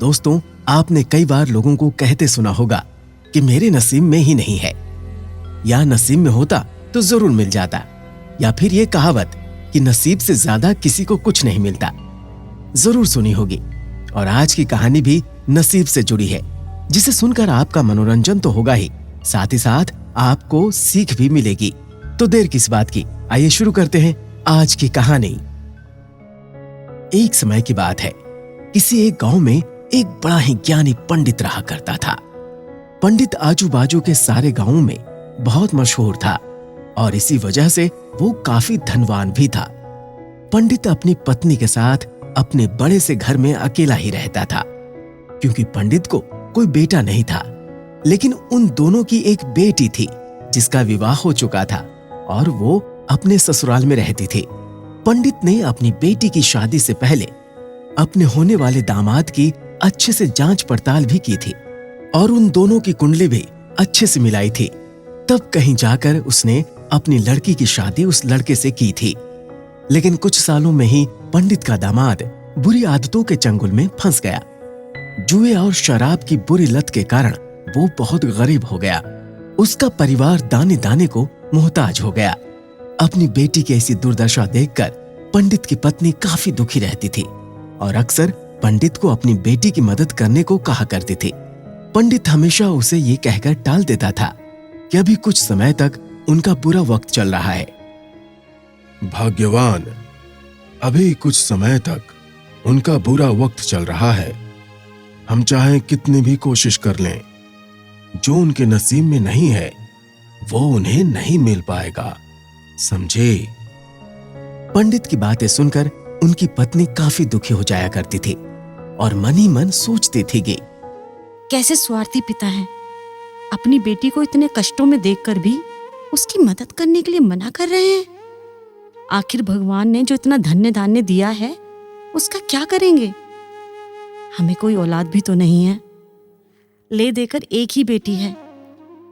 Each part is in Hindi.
दोस्तों, आपने कई बार लोगों को कहते सुना होगा कि मेरे नसीब में ही नहीं है, या नसीब में होता तो जरूर मिल जाता, या फिर ये कहावत कि नसीब से ज्यादा किसी को कुछ नहीं मिलता, जरूर सुनी होगी। और आज की कहानी भी नसीब से जुड़ी है, जिसे सुनकर आपका मनोरंजन तो होगा ही, साथ ही साथ आपको सीख भी मिलेगी। तो देर किस बात की, आइए शुरू करते हैं आज की कहानी। एक समय की बात है, किसी एक गांव में एक बड़ा ही ज्ञानी पंडित रहा करता था। पंडित आजू बाजू के सारे गांवों में बहुत मशहूर था और इसी वजह से वो काफी धनवान भी था। पंडित अपनी पत्नी के साथ अपने बड़े से घर में अकेला ही रहता था, क्योंकि पंडित को कोई बेटा नहीं था, लेकिन उन दोनों की एक बेटी थी जिसका विवाह हो चुका था और वो अपने ससुराल में रहती थी। पंडित ने अपनी बेटी की शादी से पहले अपने होने वाले दामाद की अच्छे से जांच पड़ताल भी की थी और उन दोनों की कुंडली भी अच्छे से मिलाई थी। तब कहीं जाकर उसने अपनी लड़की की शादी उस लड़के से की थी। लेकिन कुछ सालों में ही पंडित का दामाद बुरी आदतों के चंगुल में फंस गया। जुए और शराब की बुरी लत के कारण वो बहुत गरीब हो गया। उसका परिवार दाने दाने को मोहताज हो गया। अपनी बेटी की ऐसी दुर्दशा देखकर पंडित की पत्नी काफी दुखी रहती थी और अक्सर पंडित को अपनी बेटी की मदद करने को कहा करती थी। पंडित हमेशा उसे ये कहकर टाल देता था कि अभी कुछ समय तक उनका बुरा वक्त चल रहा है। भाग्यवान, अभी कुछ समय तक उनका बुरा वक्त चल रहा है। हम चाहे कितनी भी कोशिश कर लें, जो उनके नसीब में नहीं है वो उन्हें नहीं मिल पाएगा, समझे? पंडित की बातें सुनकर उनकी पत्नी काफी दुखी हो जाया करती थी और मन ही मन सोचती थी कि कैसे स्वार्थी पिता है, अपनी बेटी को इतने कष्टों में देखकर भी उसकी मदद करने के लिए मना कर रहे हैं। आखिर भगवान ने जो इतना धन्य धान्य दिया है उसका क्या करेंगे? हमें कोई औलाद भी तो नहीं है, ले देकर एक ही बेटी है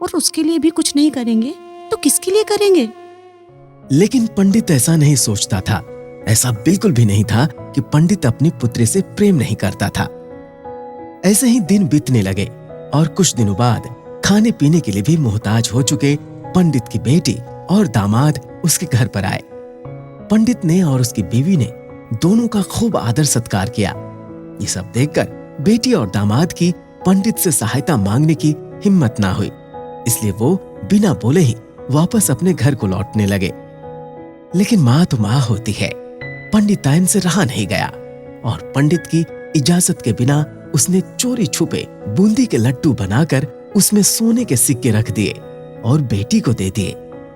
और उसके लिए भी कुछ नहीं करेंगे तो किसके लिए करेंगे? लेकिन पंडित ऐसा नहीं सोचता था। ऐसा बिल्कुल भी नहीं था कि पंडित अपनी पुत्री से प्रेम नहीं करता था। ऐसे ही दिन बीतने लगे और कुछ दिनों बाद खाने पीने के लिए भी मोहताज हो चुके पंडित की बेटी और दामाद उसके घर पर आए। पंडित ने और उसकी बीवी ने दोनों का खूब आदर सत्कार किया। ये सब देखकर बेटी और दामाद की पंडित से सहायता मांगने की हिम्मत ना हुई, इसलिए वो बिना बोले ही वापस अपने घर को लौटने लगे। लेकिन माँ तो माँ होती है, पंडिताइन से रहा नहीं गया और पंडित की इजाजत के बिना उसने चोरी छुपे बूंदी के लड्डू बनाकर उसमें सोने के सिक्के रख दिए और बेटी को दे दिए,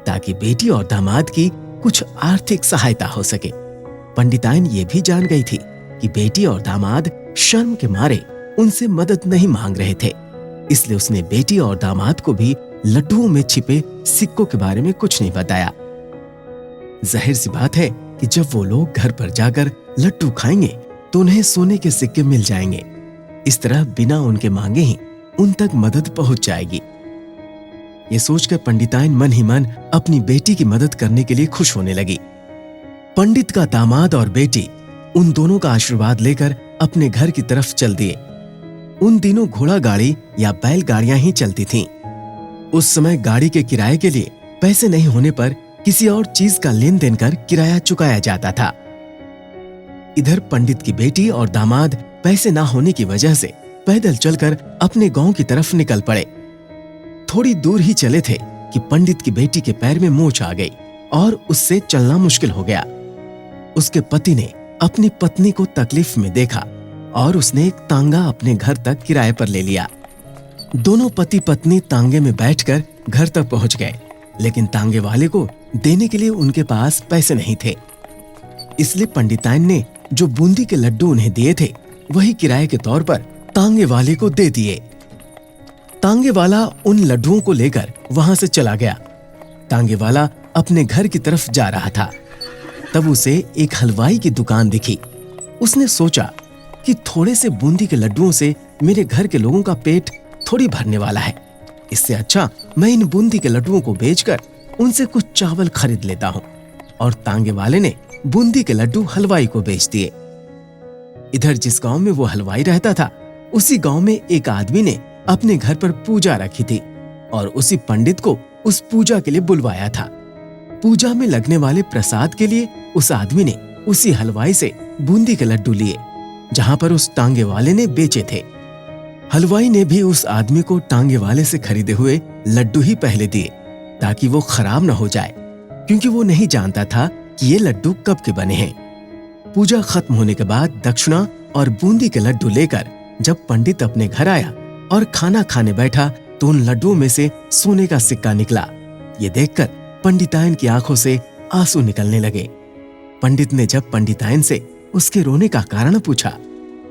ताकि बेटी और दामाद की कुछ आर्थिक सहायता हो सके। पंडिताइन ये भी जान गई थी कि बेटी और दामाद शर्म के मारे उनसे मदद नहीं मांग रहे थे, इसलिए उसने बेटी और दामाद को भी लड्डुओं में छिपे सिक्कों के बारे में कुछ नहीं बताया। जाहिर सी बात है कि जब वो लोग घर पर जाकर लड्डू खाएंगे तो उन्हें सोने के सिक्के मिल जाएंगे। इस तरह बिना उनके मांगे ही उन तक मदद पहुंच जाएगी। ये सोचकर पंडिताइन मन ही मन अपनी बेटी की मदद करने के लिए खुश होने लगी। पंडित का दामाद और बेटी उन दोनों का आशीर्वाद लेकर अपने घर की तरफ चल दिए। उन दिनों घोड़ा गाड़ी या बैलगाड़ियां ही चलती थीं। उस समय गाड़ी के किराए के लिए पैसे नहीं होने पर किसी और चीज का लेन देन कर किराया चुकाया जाता था। इधर पंडित की बेटी और दामाद पैसे ना होने की वजह से पैदल चलकर अपने गांव की तरफ निकल पड़े। थोड़ी दूर ही चले थे कि पंडित की बेटी के पैर में मोच आ गई और उससे चलना मुश्किल हो गया। उसके पति ने अपनी पत्नी को तकलीफ में देखा और उसने एक तांगा अपने घर तक किराए पर ले लिया। दोनों पति पत्नी तांगे में बैठकर घर तक पहुंच गए, लेकिन तांगे वाले को देने के लिए उनके पास पैसे नहीं थे। इसलिए पंडिताइन ने जो बूंदी के लड्डू उन्हें दिए थे वही किराए के तौर पर तांगे वाले को दे दिए। तांगे वाला उन लड्डुओं को लेकर वहां से चला गया। तांगे वाला अपने घर की तरफ जा रहा था, तब उसे एक हलवाई की दुकान दिखी। उसने सोचा कि थोड़े से बूंदी के लड्डुओं से मेरे घर के लोगों का पेट थोड़ी भरने वाला है, इससे अच्छा मैं इन बूंदी के लड्डुओं को बेचकर उनसे कुछ चावल खरीद लेता हूँ। और तांगे वाले ने बूंदी के लड्डू हलवाई को बेच दिए। इधर जिस गांव में वो हलवाई रहता था उसी गांव में एक आदमी ने अपने घर पर पूजा रखी थी और उसी पंडित को उस पूजा के लिए बुलवाया था। पूजा में लगने वाले प्रसाद के लिए उस आदमी ने उसी हलवाई से बूंदी के लड्डू लिए जहां पर उस टांगे वाले ने बेचे थे। हलवाई ने भी उस आदमी को टांगे वाले से खरीदे हुए लड्डू ही पहले दिए ताकि वो खराब न हो जाए, क्योंकि वो नहीं जानता था कि ये लड्डू कब के बने हैं। पूजा खत्म होने के बाद दक्षिणा और बूंदी के लड्डू लेकर जब पंडित अपने घर आया और खाना खाने बैठा तो उन लड्डुओं में से सोने का सिक्का निकला। ये देखकर पंडितायन की आंखों से आंसू निकलने लगे। पंडित ने जब पंडितायन से उसके रोने का कारण पूछा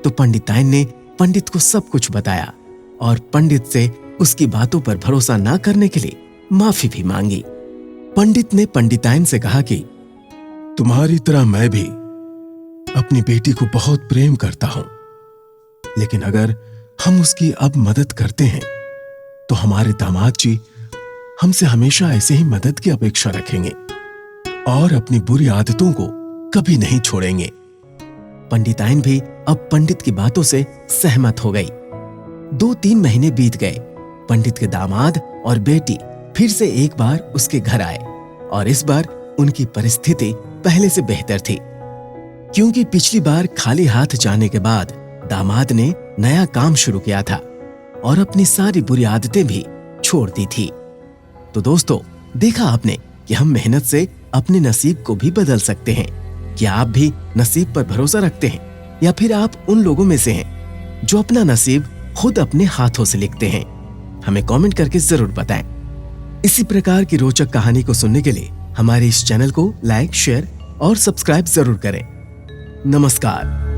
तो पंडितायन ने पंडित को सब कुछ बताया और पंडित से उसकी बातों पर भरोसा न करने के लिए माफी भी मांगी। पंडित ने पंडितायन से कहा कि तुम्हारी तरह मैं भी अपनी बेटी को बहुत प्रेम करता हूं, लेकिन अगर हम उसकी अब मदद करते हैं तो हमारे दामाद जी हमसे हमेशा ऐसे ही मदद की अपेक्षा रखेंगे और अपनी बुरी आदतों को कभी नहीं छोड़ेंगे। पंडितायन भी अब पंडित की बातों से सहमत हो गई। 2-3 महीने बीत गए। पंडित के दामाद और बेटी फिर से एक बार उसके घर आए और इस बार उनकी परिस्थिति पहले से बेहतर थी, क्योंकि पिछली बार खाली हाथ जाने के बाद दामाद ने नया काम शुरू किया था और अपनी सारी बुरी आदतें भी छोड़ दी थी। तो दोस्तों, देखा आपने कि हम मेहनत से अपने नसीब को भी बदल सकते हैं। क्या आप भी नसीब पर भरोसा रखते हैं या फिर आप उन लोगों में से हैं जो अपना नसीब खुद अपने हाथों से लिखते हैं? हमें कमेंट करके जरूर बताएं। इसी प्रकार की रोचक कहानी को सुनने के लिए हमारे इस चैनल को लाइक, शेयर और सब्सक्राइब जरूर करें। नमस्कार।